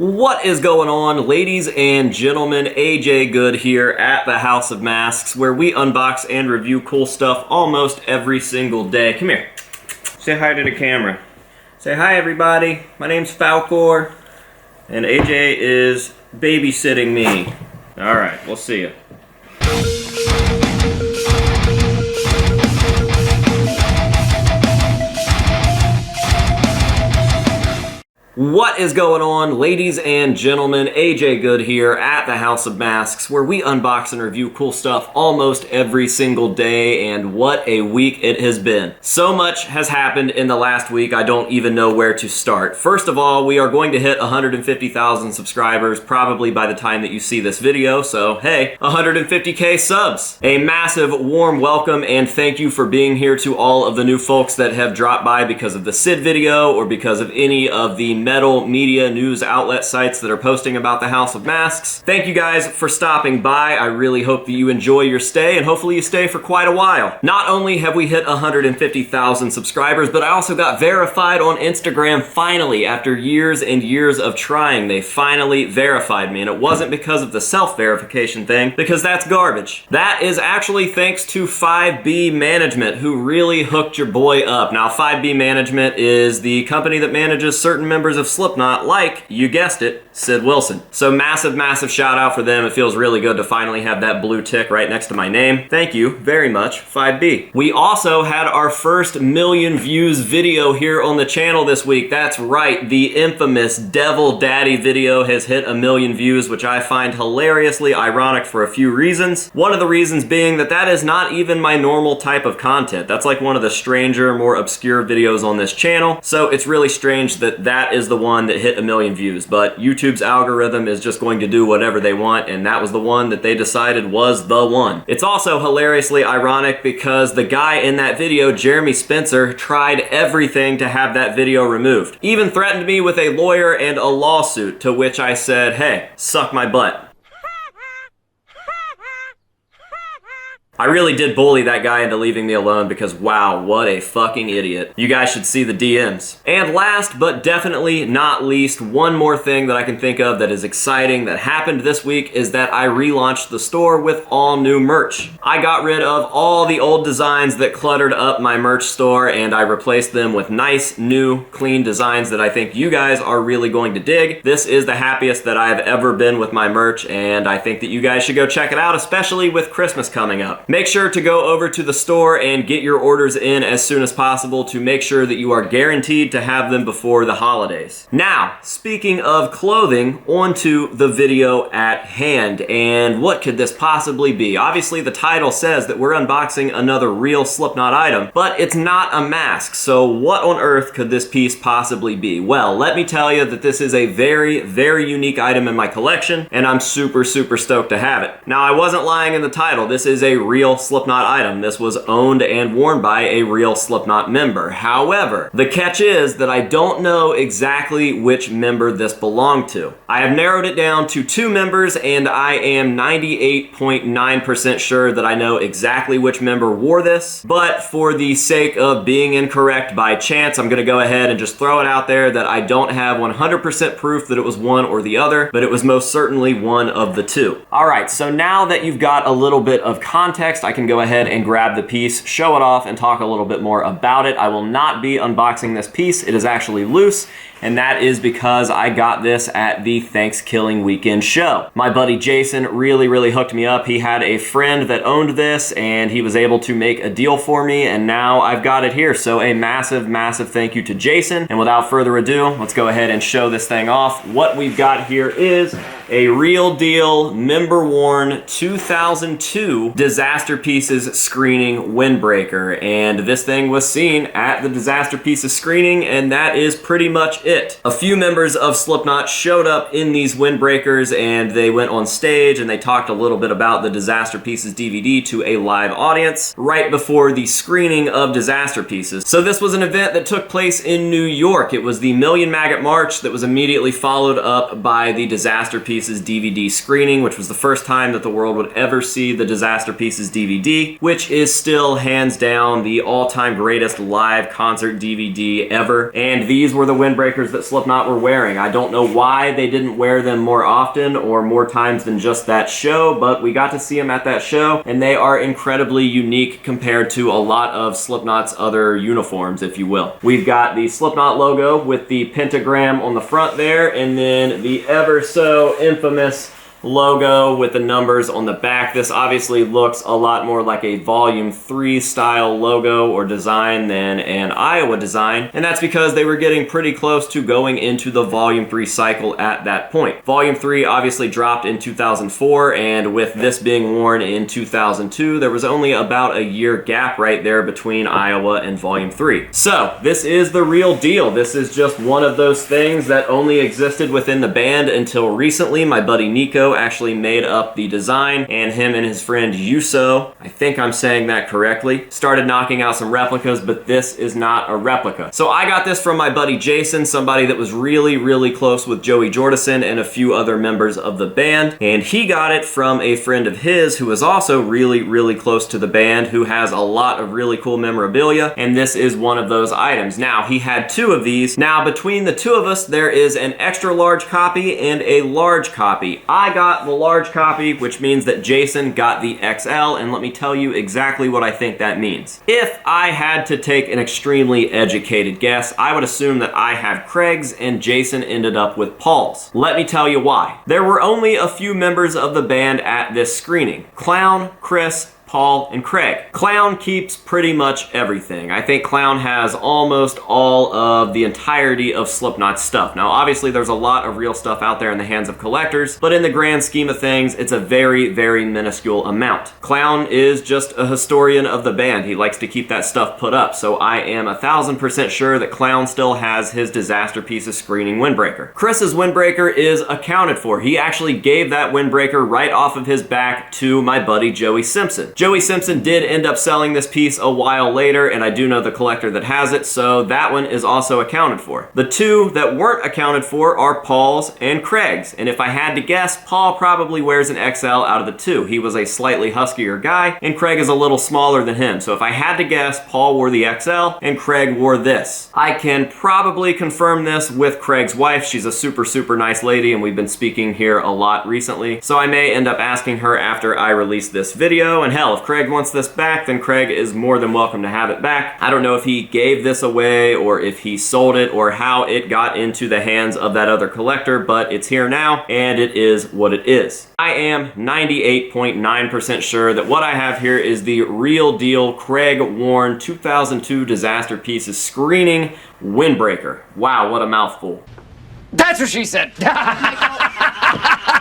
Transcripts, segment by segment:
What is going on, ladies and gentlemen? AJ Good here at the House of Masks, where we unbox and review cool stuff almost every single day. Come here. Say hi to the camera. Say hi, everybody. My name's Falcor, and AJ is babysitting me. Alright, we'll see you. What is going on, ladies and gentlemen? AJ Good here at the House of Masks, where we unbox and review cool stuff almost every single day, and what a week it has been. So much has happened in the last week, I don't even know where to start. First of all, we are going to hit 150,000 subscribers probably by the time that you see this video, so hey, 150k subs. A massive warm welcome and thank you for being here to all of the new folks that have dropped by because of the Sid video or because of any of the metal media news outlet sites that are posting about the House of Masks. Thank you guys for stopping by. I really hope that you enjoy your stay, and hopefully you stay for quite a while. Not only have we hit 150,000 subscribers, but I also got verified on Instagram finally. After years and years of trying, they finally verified me, and it wasn't because of the self-verification thing, because that's garbage. That is actually thanks to 5B Management, who really hooked your boy up. Now, 5B Management is the company that manages certain members of Slipknot, like, you guessed it, Sid Wilson. So massive shout out for them. It feels really good to finally have that blue tick right next to my name. Thank you very much, 5B. We also had our first million views video here on the channel this week. That's right, the infamous Devil Daddy video has hit 1 million views, which I find hilariously ironic for a few reasons. One of the reasons being that that is not even my normal type of content. That's like one of the stranger, more obscure videos on this channel. So it's really strange that that is the one that hit 1 million views, but YouTube's algorithm is just going to do whatever they want, and that was the one that they decided was the one. It's also hilariously ironic because the guy in that video, Jeremy Spencer, tried everything to have that video removed. Even threatened me with a lawyer and a lawsuit, to which I said, hey, suck my butt. I really did bully that guy into leaving me alone because wow, what a fucking idiot. You guys should see the DMs. And last but definitely not least, one more thing that I can think of that is exciting that happened this week is that I relaunched the store with all new merch. I got rid of all the old designs that cluttered up my merch store, and I replaced them with nice, new, clean designs that I think you guys are really going to dig. This is the happiest that I've ever been with my merch, and I think that you guys should go check it out, especially with Christmas coming up. Make sure to go over to the store and get your orders in as soon as possible to make sure that you are guaranteed to have them before the holidays. Now, speaking of clothing, onto the video at hand. And what could this possibly be? Obviously, the title says that we're unboxing another real Slipknot item, but it's not a mask. So what on earth could this piece possibly be? Well, let me tell you that this is a very unique item in my collection, and I'm super stoked to have it. Now, I wasn't lying in the title. This is a real Slipknot item. This was owned and worn by a real Slipknot member. However, the catch is that I don't know exactly which member this belonged to. I have narrowed it down to 2 members, and I am 98.9% sure that I know exactly which member wore this, but for the sake of being incorrect by chance, I'm gonna go ahead and just throw it out there that I don't have 100% proof that it was one or the other, but it was most certainly one of the two. Alright, so now that you've got a little bit of context, I can go ahead and grab the piece, show it off, and talk a little bit more about it. I will not be unboxing this piece. It is actually loose, and that is because I got this at the Thanksgiving weekend show. My buddy Jason really hooked me up. He had a friend that owned this, and he was able to make a deal for me, and now I've got it here. So a massive thank you to Jason. And without further ado, let's go ahead and show this thing off. What we've got here is a real deal, member worn 2002 Disaster Pieces screening windbreaker. And this thing was seen at the Disaster Pieces screening, and that is pretty much it. A few members of Slipknot showed up in these windbreakers, and they went on stage and they talked a little bit about the Disaster Pieces DVD to a live audience right before the screening of Disaster Pieces. So this was an event that took place in New York. It was the Million Maggot March that was immediately followed up by the Disaster Pieces DVD screening, which was the first time that the world would ever see the Disaster Pieces DVD, which is still hands down the all-time greatest live concert DVD ever. And these were the windbreakers windbreakers that Slipknot were wearing. I don't know why they didn't wear them more often or more times than just that show, but we got to see them at that show, and they are incredibly unique compared to a lot of Slipknot's other uniforms, if you will. We've got the Slipknot logo with the pentagram on the front there, and then the ever so infamous logo with the numbers on the back. This obviously looks a lot more like a Volume 3 style logo or design than an Iowa design, and that's because they were getting pretty close to going into the Volume 3 cycle at that point. Volume 3 obviously dropped in 2004, and with this being worn in 2002, there was only about a year gap right there between Iowa and Volume 3. So this is the real deal. This is just one of those things that only existed within the band until recently. My buddy Nico actually made up the design, and him and his friend Yuso, I think I'm saying that correctly, started knocking out some replicas, but this is not a replica. So I got this from my buddy Jason, somebody that was really close with Joey Jordison and a few other members of the band, and he got it from a friend of his who is also really close to the band, who has a lot of really cool memorabilia, and this is one of those items. Now, he had two of these. Now, between the two of us, there is an extra large copy and a large copy. I got the large copy, which means that Jason got the XL, and let me tell you exactly what I think that means. If I had to take an extremely educated guess, I would assume that I have Craig's and Jason ended up with Paul's. Let me tell you why. There were only a few members of the band at this screening: Clown, Chris, Paul, and Craig. Clown keeps pretty much everything. I think Clown has almost all of the entirety of Slipknot's stuff. Now, obviously, there's a lot of real stuff out there in the hands of collectors, but in the grand scheme of things, it's a very minuscule amount. Clown is just a historian of the band. He likes to keep that stuff put up, so I am 1000% sure that Clown still has his Disaster Pieces screening windbreaker. Chris's windbreaker is accounted for. He actually gave that windbreaker right off of his back to my buddy Joey Simpson. Joey Simpson did end up selling this piece a while later, and I do know the collector that has it, so that one is also accounted for. The two that weren't accounted for are Paul's and Craig's, and if I had to guess, Paul probably wears an XL out of the two. He was a slightly huskier guy, and Craig is a little smaller than him, so if I had to guess, Paul wore the XL and Craig wore this. I can probably confirm this with Craig's wife. She's a super nice lady, and we've been speaking here a lot recently, so I may end up asking her after I release this video, and hell, if Craig wants this back, then Craig is more than welcome to have it back. I don't know if he gave this away or if he sold it or how it got into the hands of that other collector, but it's here now and it is what it is. I am 98.9% sure that what I have here is the real deal Craig worn 2002 Disaster Pieces screening windbreaker. Wow, what a mouthful. That's what she said.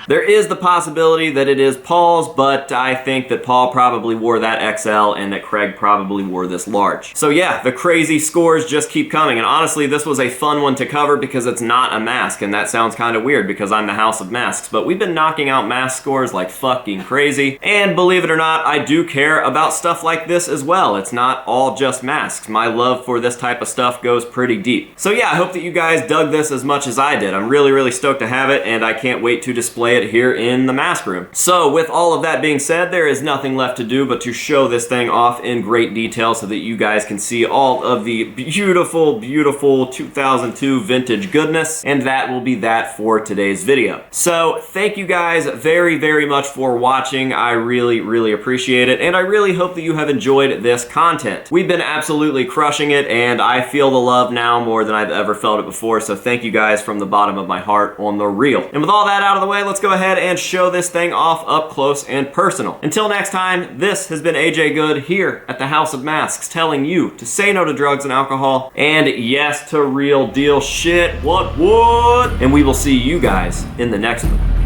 There is the possibility that it is Paul's, but I think that Paul probably wore that XL and that Craig probably wore this large. So yeah, the crazy scores just keep coming, and honestly, this was a fun one to cover because it's not a mask, and that sounds kind of weird because I'm the house of masks, but we've been knocking out mask scores like fucking crazy, and believe it or not, I do care about stuff like this as well. It's not all just masks. My love for this type of stuff goes pretty deep. So yeah, I hope that you guys dug this as much as I did. I'm really stoked to have it, and I can't wait to display it here in the mask room. So with all of that being said, there is nothing left to do but to show this thing off in great detail so that you guys can see all of the beautiful 2002 vintage goodness, and that will be that for today's video. So thank you guys very much for watching. I really appreciate it, and I really hope that you have enjoyed this content. We've been absolutely crushing it, and I feel the love now more than I've ever felt it before, so thank you guys from the bottom of my heart on the real. And with all that out of the way, let's go ahead and show this thing off up close and personal. Until next time, this has been AJ Good here at the House of Masks, telling you to say no to drugs and alcohol, and yes to real deal shit. What would? And we will see you guys in the next one.